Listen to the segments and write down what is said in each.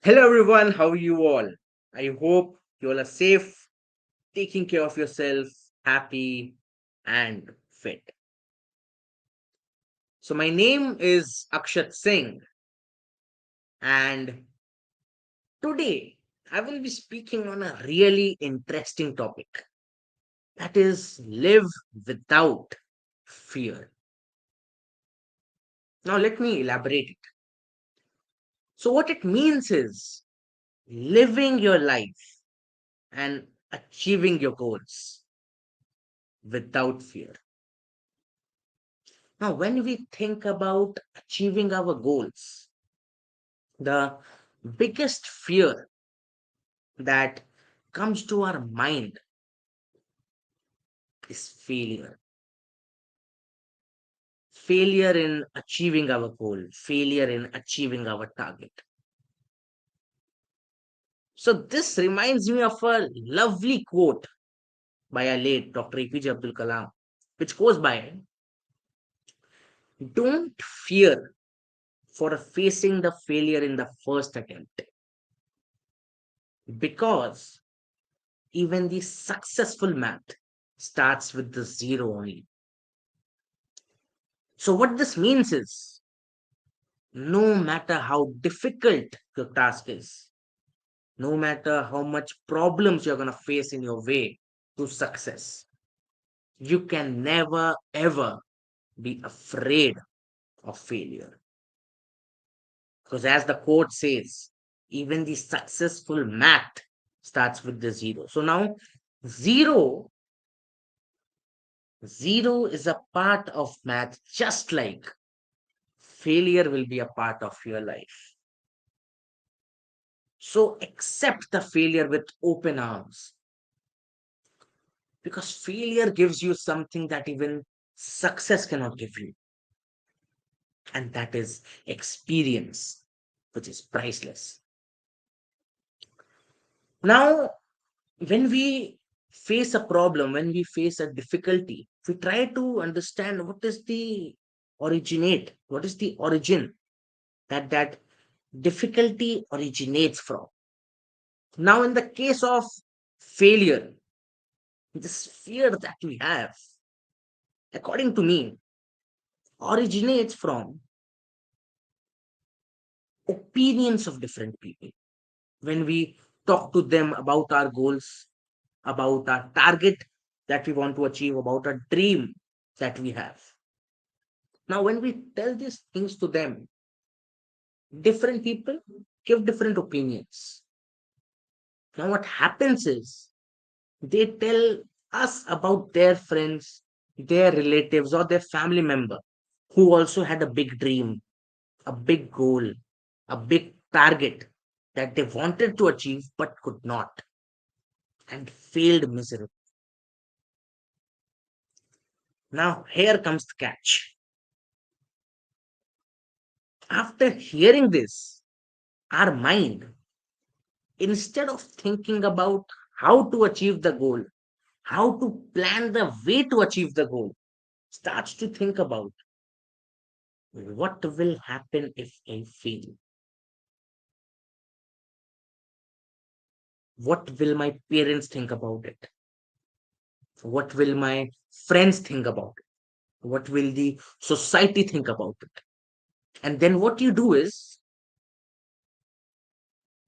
Hello everyone, how are you all? I hope you all are safe, taking care of yourself, happy and fit. So my name is Akshat Singh and today I will be speaking on a really interesting topic, that is live without fear. Now let me elaborate it. So what it means is living your life and achieving your goals without fear. Now, when we think about achieving our goals, the biggest fear that comes to our mind is failure. Failure in achieving our goal, failure in achieving our target. So, this reminds me of a lovely quote by our late Dr. APJ Abdul Kalam, which goes by: Don't fear for facing the failure in the first attempt, because even the successful math starts with the zero only. So, what this means is no matter how difficult your task is, no matter how much problems you're going to face in your way to success, you can never ever be afraid of failure. Because, as the quote says, even the successful math starts with the zero. So, now zero zero is a part of math, just like failure will be a part of your life. So accept the failure with open arms, because failure gives you something that even success cannot give you, and that is experience, which is priceless. Now, when we face a problem, when we face a difficulty, we try to understand what is the origin that difficulty originates from. Now, in the case of failure, this fear that we have, according to me, originates from opinions of different people. When we talk to them about our goals, about our target that we want to achieve, about a dream that we have. Now, when we tell these things to them, different people give different opinions. Now, what happens is they tell us about their friends, their relatives, or their family member who also had a big dream, a big goal, a big target that they wanted to achieve but could not, and failed miserably. Now, here comes the catch. After hearing this, our mind, instead of thinking about how to achieve the goal, how to plan the way to achieve the goal, starts to think about what will happen if I fail? What will my parents think about it? What will my friends think about it? What will the society think about it? And then what you do is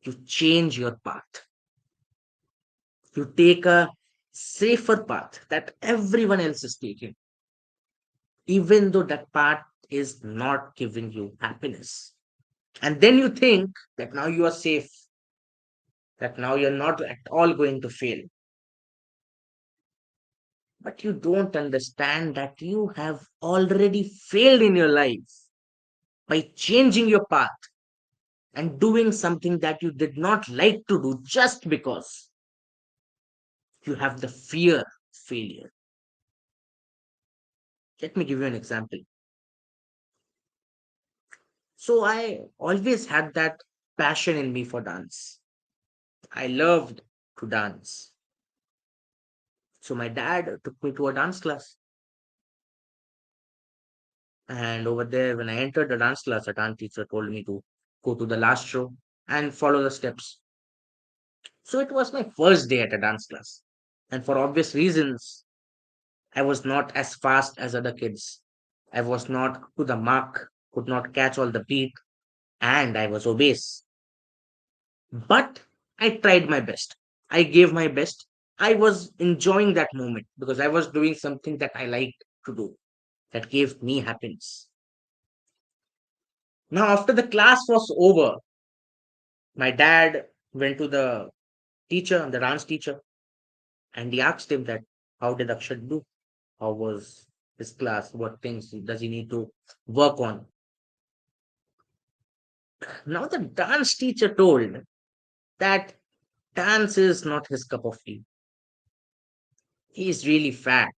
you change your path. You take a safer path that everyone else is taking, even though that path is not giving you happiness. And then you think that now you are safe, that now you're not at all going to fail. But you don't understand that you have already failed in your life by changing your path and doing something that you did not like to do just because you have the fear of failure. Let me give you an example. So I always had that passion in me for dance. I loved to dance. So my dad took me to a dance class. And over there, when I entered the dance class, a dance teacher told me to go to the last row. and follow the steps. So it was my first day at a dance class. And for obvious reasons, I was not as fast as other kids. I was not to the mark, could not catch all the beat, and I was obese. But I tried my best. I gave my best. I was enjoying that moment because I was doing something that I liked to do that gave me happiness. Now, after the class was over, my dad went to the dance teacher, and he asked him that how did Akshat do? How was his class? What things does he need to work on? Now, the dance teacher told that dance is not his cup of tea. He is really fat.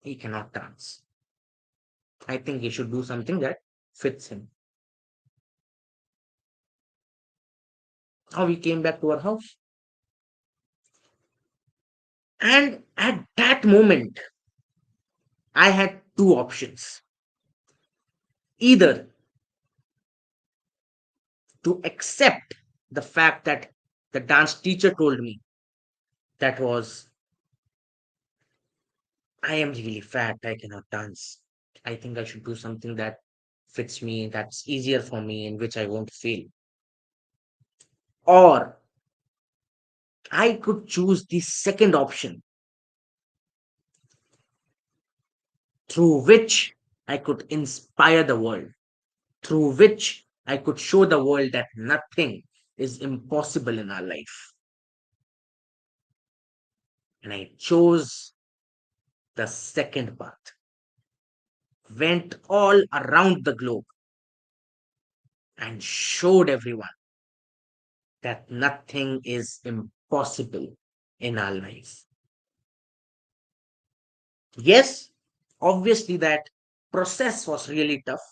He cannot dance. I think he should do something that fits him. Now we came back to our house. And at that moment, I had two options. Either to accept the fact that the dance teacher told me that was, I am really fat, I cannot dance. I think I should do something that fits me, that's easier for me, in which I won't fail. Or I could choose the second option through which I could inspire the world, through which I could show the world that nothing is impossible in our life. And I chose the second path, went all around the globe and showed everyone that nothing is impossible in our life. Yes, obviously, that process was really tough.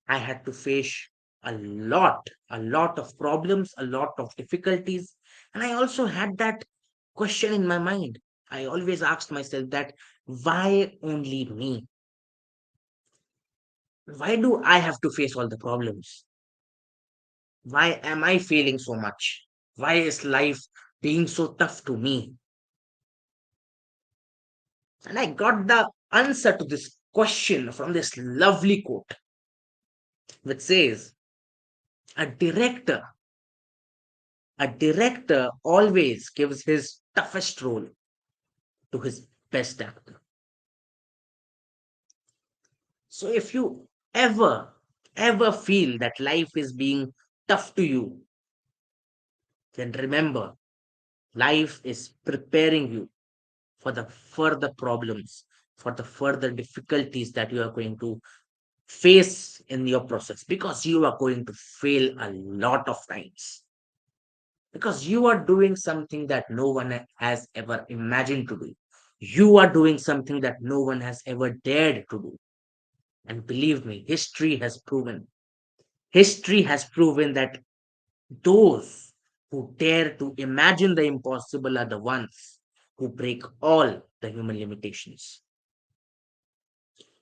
I had to face a lot of problems, a lot of difficulties. And I also had that question in my mind. I always asked myself that why only me? Why do I have to face all the problems? Why am I failing so much? Why is life being so tough to me? And I got the answer to this question from this lovely quote, which says, a director, a director always gives his toughest role to his best actor. So if you ever feel that life is being tough to you, then remember, life is preparing you for the further problems, for the further difficulties that you are going to face in your process, because you are going to fail a lot of times, because you are doing something that no one has ever imagined to do. You are doing something that no one has ever dared to do. And believe me, history has proven that those who dare to imagine the impossible are the ones who break all the human limitations.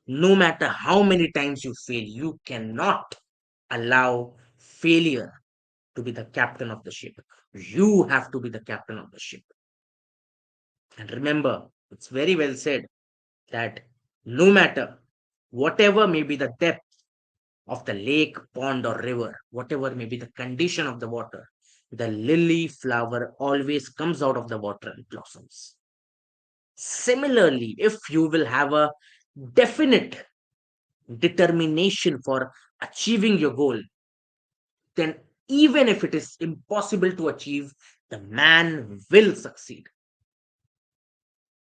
No matter how many times you fail, you cannot allow failure to be the captain of the ship. You have to be the captain of the ship. And remember, it's very well said that no matter whatever may be the depth of the lake, pond, or river, whatever may be the condition of the water, the lily flower always comes out of the water and blossoms. Similarly, if you will have a definite determination for achieving your goal, then even if it is impossible to achieve, the man will succeed.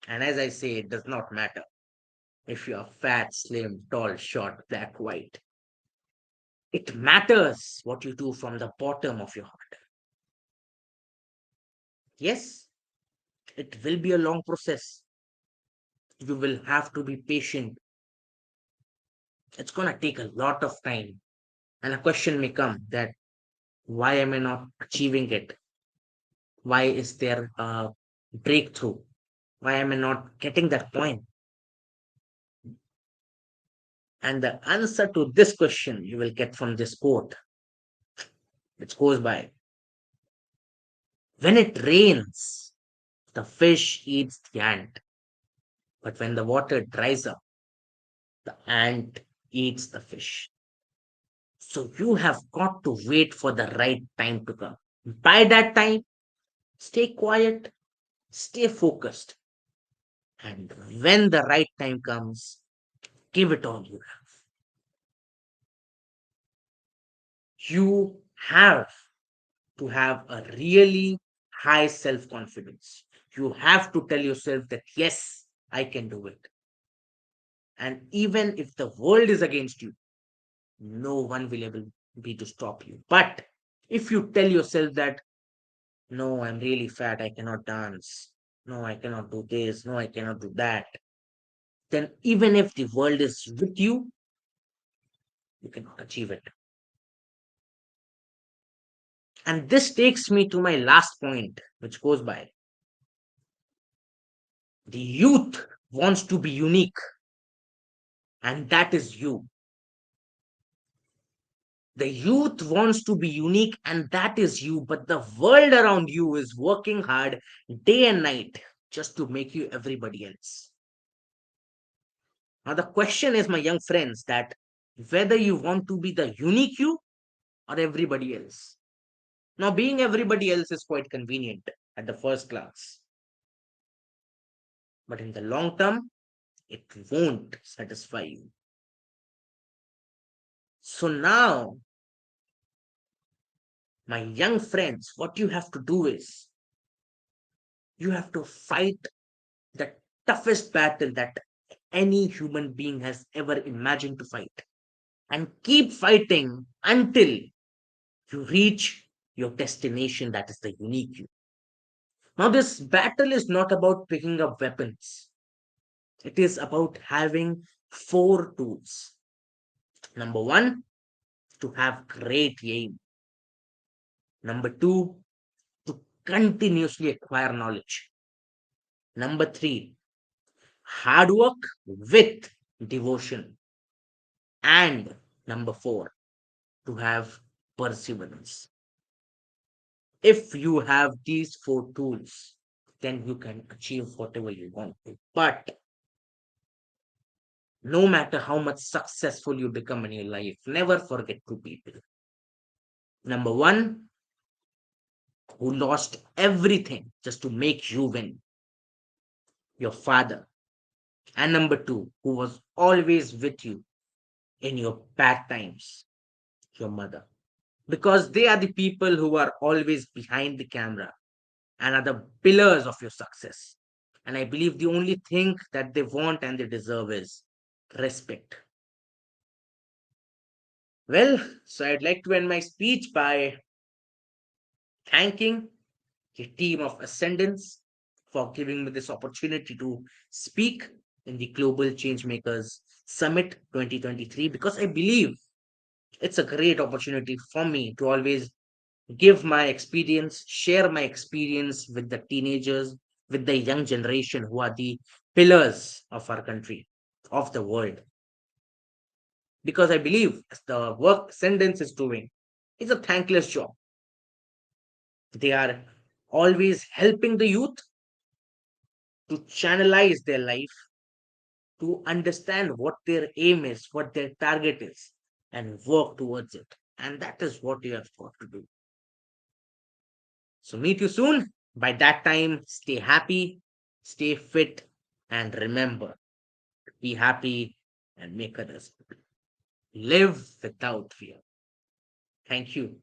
And as I say, it does not matter if you are fat, slim, tall, short, black, white. It matters what you do from the bottom of your heart. Yes, it will be a long process. You will have to be patient. It's going to take a lot of time. And a question may come that why am I not achieving it? Why is there a breakthrough? Why am I not getting that point? And the answer to this question you will get from this quote. which goes by, when it rains, the fish eats the ant. But when the water dries up, the ant eats the fish. So you have got to wait for the right time to come. By that time, stay quiet, stay focused. And when the right time comes, give it all you have. You have to have a really high self confidence. You have to tell yourself that, yes, I can do it. And even if the world is against you, no one will able be to stop you. But if you tell yourself that, no, I'm really fat, I cannot dance, no, I cannot do this, no, I cannot do that, then even if the world is with you, you cannot achieve it. And this takes me to my last point, which goes by, the youth wants to be unique, and that is you. The youth wants to be unique, and that is you, but the world around you is working hard day and night just to make you everybody else. Now, the question is, my young friends, that whether you want to be the unique you or everybody else. Now, being everybody else is quite convenient at the first glance, but in the long term, it won't satisfy you. So, now, my young friends, what you have to do is you have to fight the toughest battle that any human being has ever imagined to fight, and keep fighting until you reach your destination, that is the unique you. Now, this battle is not about picking up weapons, it is about having four tools. Number one, to have great aim. Number two, to continuously acquire knowledge. Number three, hard work with devotion. And number four, to have perseverance. If you have these four tools, then you can achieve whatever you want to. But no matter how much successful you become in your life, never forget two people. Number one, who lost everything just to make you win, your father. And number two, who was always with you in your bad times, your mother. Because they are the people who are always behind the camera and are the pillars of your success. And I believe the only thing that they want and they deserve is respect. Well, so I'd like to end my speech by thanking the team of Ascendance for giving me this opportunity to speak in the Global Changemakers Summit 2023, because I believe it's a great opportunity for me to always give my experience, share my experience with the teenagers, with the young generation who are the pillars of our country, of the world. Because I believe the work Ascendance is doing is a thankless job. They are always helping the youth to channelize their life, to understand what their aim is, what their target is, and work towards it. And that is what you have got to do. So, meet you soon. By that time, stay happy, stay fit, and remember, be happy and make others happy. Live without fear. Thank you.